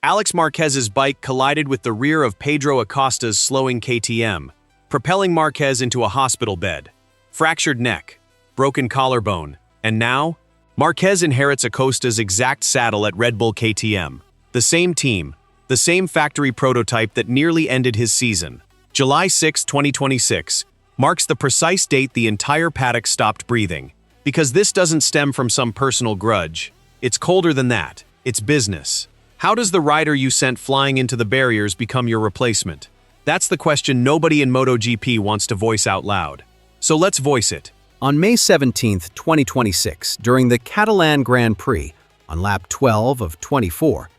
Alex Marquez's bike collided with the rear of Pedro Acosta's slowing KTM, propelling Marquez into a hospital bed. Fractured neck, broken collarbone, and now, Marquez inherits Acosta's exact saddle at Red Bull KTM. The same team, the same factory prototype that nearly ended his season. July 6, 2026, marks the precise date the entire paddock stopped breathing. Because this doesn't stem from some personal grudge. It's colder than that. It's business. How does the rider you sent flying into the barriers become your replacement? That's the question nobody in MotoGP wants to voice out loud. So let's voice it. On May 17, 2026, during the Catalan Grand Prix, on lap 12 of 24,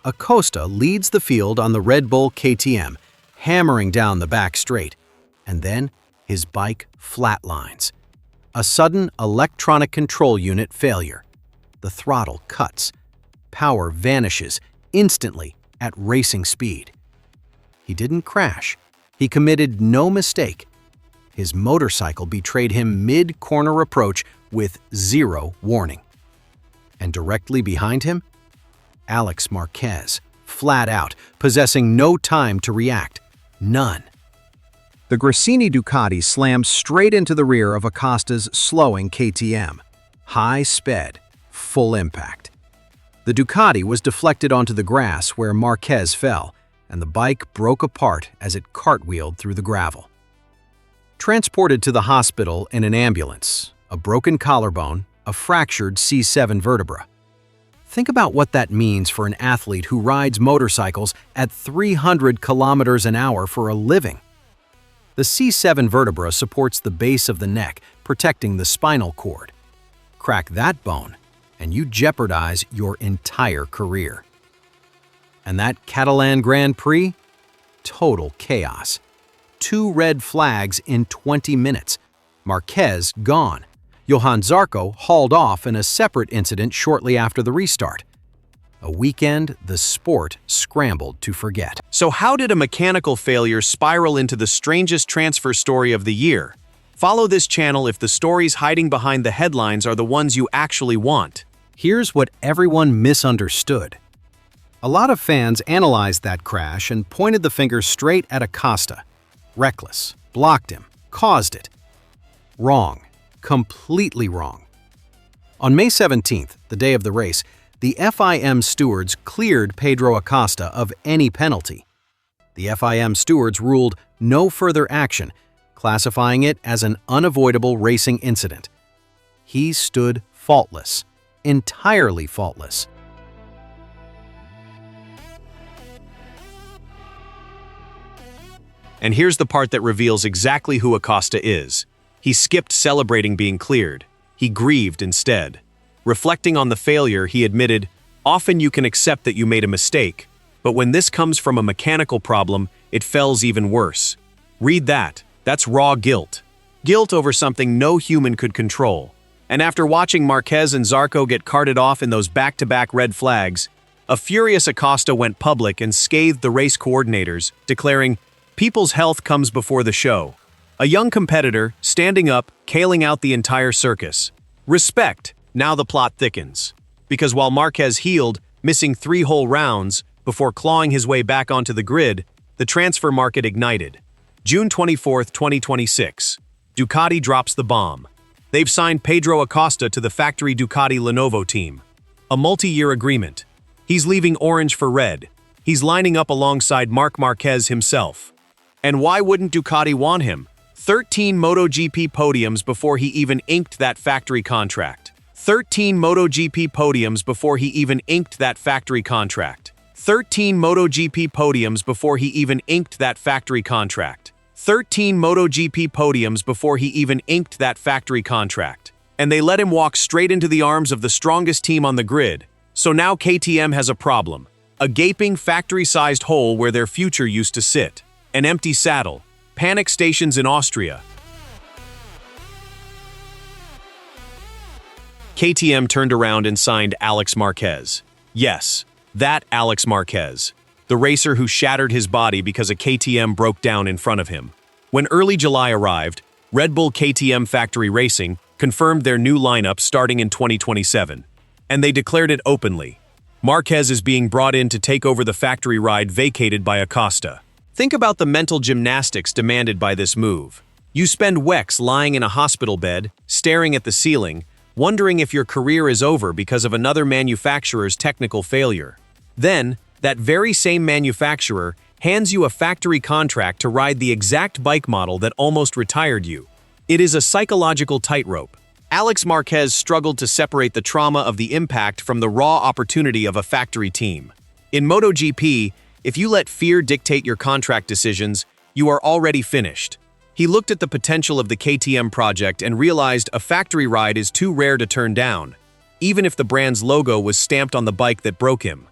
Acosta leads the field on the Red Bull KTM, hammering down the back straight, and then his bike flatlines. A sudden electronic control unit failure. The throttle cuts. Power vanishes instantly at racing speed. He didn't crash. He committed no mistake. His motorcycle betrayed him mid-corner approach with zero warning. And directly behind him, Alex Marquez, flat out, possessing no time to react. None. The Gresini Ducati slammed straight into the rear of Acosta's slowing KTM. High sped, full impact. The Ducati was deflected onto the grass where Marquez fell, and the bike broke apart as it cartwheeled through the gravel. Transported to the hospital in an ambulance, a broken collarbone, a fractured C7 vertebra. Think about what that means for an athlete who rides motorcycles at 300 kilometers an hour for a living. The C7 vertebra supports the base of the neck, protecting the spinal cord. Crack that bone, and you jeopardize your entire career. And that Catalan Grand Prix? Total chaos. 2 red flags in 20 minutes. Marquez gone. Johann Zarco hauled off in a separate incident shortly after the restart. A weekend the sport scrambled to forget. So how did a mechanical failure spiral into the strangest transfer story of the year? Follow this channel if the stories hiding behind the headlines are the ones you actually want. Here's what everyone misunderstood. A lot of fans analyzed that crash and pointed the finger straight at Acosta. Reckless, blocked him, caused it. Wrong. Completely wrong. On May 17th, the day of the race, the FIM stewards cleared Pedro Acosta of any penalty. The FIM stewards ruled no further action, classifying it as an unavoidable racing incident. He stood faultless, entirely faultless. And here's the part that reveals exactly who Acosta is. He skipped celebrating being cleared. He grieved instead. Reflecting on the failure, he admitted, "Often you can accept that you made a mistake, but when this comes from a mechanical problem, it feels even worse." Read that. That's raw guilt. Guilt over something no human could control. And after watching Marquez and Zarco get carted off in those back-to-back red flags, a furious Acosta went public and scathed the race coordinators, declaring, "People's health comes before the show." A young competitor, standing up, caling out the entire circus. Respect. Now the plot thickens. Because while Marquez healed, missing 3 whole rounds, before clawing his way back onto the grid, the transfer market ignited. June 24, 2026. Ducati drops the bomb. They've signed Pedro Acosta to the factory Ducati Lenovo team. A multi-year agreement. He's leaving orange for red. He's lining up alongside Marc Marquez himself. And why wouldn't Ducati want him? 13 MotoGP podiums before he even inked that factory contract. 13 MotoGP podiums before he even inked that factory contract. 13 MotoGP podiums before he even inked that factory contract. 13 MotoGP podiums before he even inked that factory contract. And they let him walk straight into the arms of the strongest team on the grid. So now KTM has a problem. A gaping factory-sized hole where their future used to sit. An empty saddle. Panic stations in Austria. KTM turned around and signed Alex Marquez. Yes, that Alex Marquez. The racer who shattered his body because a KTM broke down in front of him. When early July arrived, Red Bull KTM Factory Racing confirmed their new lineup starting in 2027. And they declared it openly. Marquez is being brought in to take over the factory ride vacated by Acosta. Think about the mental gymnastics demanded by this move. You spend weeks lying in a hospital bed, staring at the ceiling, wondering if your career is over because of another manufacturer's technical failure. Then, that very same manufacturer hands you a factory contract to ride the exact bike model that almost retired you. It is a psychological tightrope. Alex Marquez struggled to separate the trauma of the impact from the raw opportunity of a factory team. In MotoGP, if you let fear dictate your contract decisions, you are already finished. He looked at the potential of the KTM project and realized a factory ride is too rare to turn down, even if the brand's logo was stamped on the bike that broke him.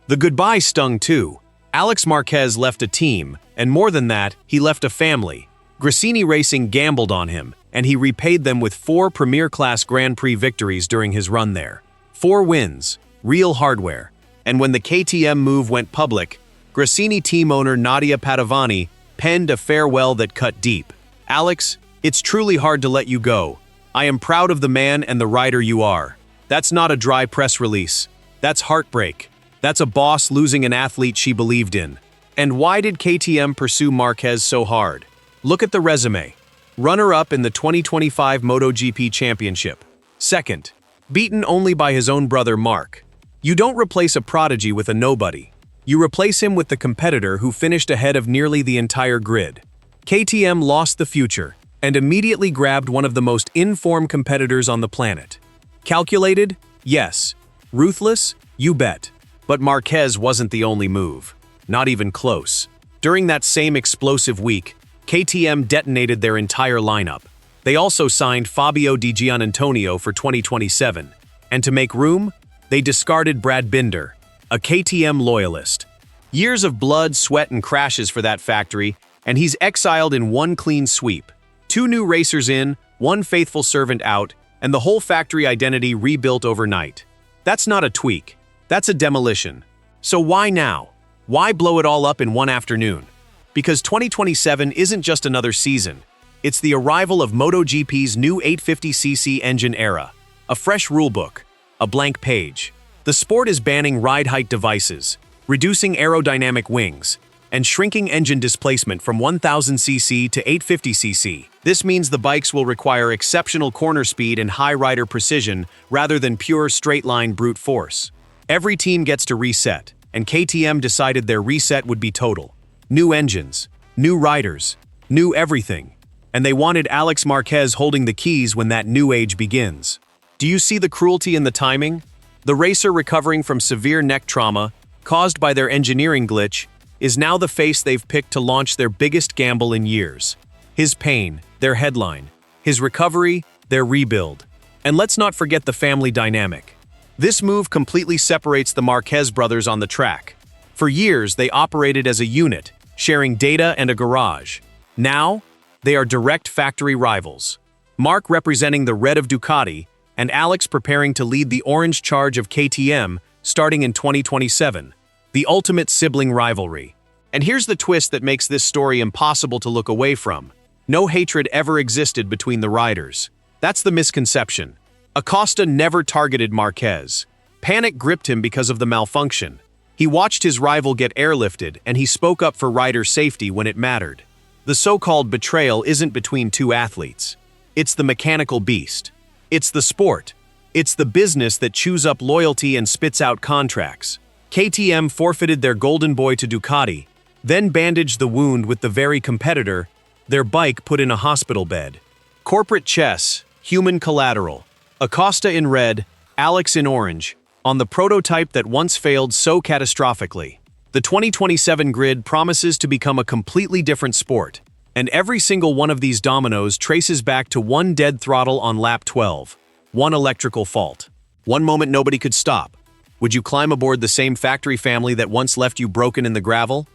The goodbye stung too. Alex Marquez left a team, and more than that, he left a family. Gresini Racing gambled on him, and he repaid them with 4 Premier-class Grand Prix victories during his run there. 4 wins, real hardware. And when the KTM move went public, Gresini team owner Nadia Padovani penned a farewell that cut deep. Alex, it's truly hard to let you go. I am proud of the man and the rider you are. That's not a dry press release. That's heartbreak. That's a boss losing an athlete she believed in. And why did KTM pursue Marquez so hard? Look at the resume. Runner-up in the 2025 MotoGP Championship. Second, beaten only by his own brother Mark. You don't replace a prodigy with a nobody. You replace him with the competitor who finished ahead of nearly the entire grid. KTM lost the future and immediately grabbed one of the most informed competitors on the planet. Calculated? Yes. Ruthless? You bet. But Marquez wasn't the only move. Not even close. During that same explosive week, KTM detonated their entire lineup. They also signed Fabio Di Giannantonio for 2027. And to make room, they discarded Brad Binder, a KTM loyalist. Years of blood, sweat, and crashes for that factory, and he's exiled in one clean sweep. 2 new racers in, 1 faithful servant out, and the whole factory identity rebuilt overnight. That's not a tweak. That's a demolition. So why now? Why blow it all up in one afternoon? Because 2027 isn't just another season. It's the arrival of MotoGP's new 850cc engine era. A fresh rulebook. A blank page. The sport is banning ride height devices, reducing aerodynamic wings, and shrinking engine displacement from 1000cc to 850cc. This means the bikes will require exceptional corner speed and high rider precision rather than pure straight-line brute force. Every team gets to reset, and KTM decided their reset would be total. New engines, new riders, new everything. And they wanted Alex Marquez holding the keys when that new age begins. Do you see the cruelty in the timing? The racer recovering from severe neck trauma, caused by their engineering glitch, is now the face they've picked to launch their biggest gamble in years. His pain, their headline. His recovery, their rebuild. And let's not forget the family dynamic. This move completely separates the Marquez brothers on the track. For years, they operated as a unit, sharing data and a garage. Now, they are direct factory rivals. Mark representing the red of Ducati, and Alex preparing to lead the orange charge of KTM starting in 2027. The ultimate sibling rivalry. And here's the twist that makes this story impossible to look away from. No hatred ever existed between the riders. That's the misconception. Acosta never targeted Marquez. Panic gripped him because of the malfunction. He watched his rival get airlifted, and he spoke up for rider safety when it mattered. The so-called betrayal isn't between 2 athletes. It's the mechanical beast. It's the sport. It's the business that chews up loyalty and spits out contracts. KTM forfeited their golden boy to Ducati, then bandaged the wound with the very competitor, their bike put in a hospital bed. Corporate chess, human collateral. Acosta in red, Alex in orange, on the prototype that once failed so catastrophically. The 2027 grid promises to become a completely different sport, and every single one of these dominoes traces back to one dead throttle on lap 12, one electrical fault. One moment nobody could stop. Would you climb aboard the same factory family that once left you broken in the gravel?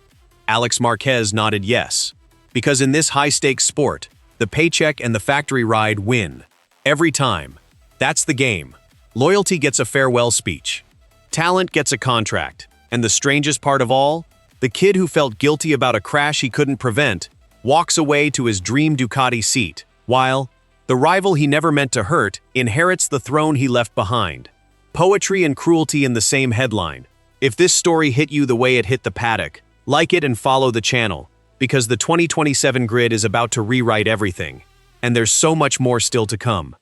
Alex Marquez nodded yes. Because in this high-stakes sport, the paycheck and the factory ride win. Every time. That's the game. Loyalty gets a farewell speech. Talent gets a contract. And the strangest part of all? The kid who felt guilty about a crash he couldn't prevent walks away to his dream Ducati seat, while the rival he never meant to hurt inherits the throne he left behind. Poetry and cruelty in the same headline. If this story hit you the way it hit the paddock, like it and follow the channel, because the 2027 grid is about to rewrite everything, and there's so much more still to come.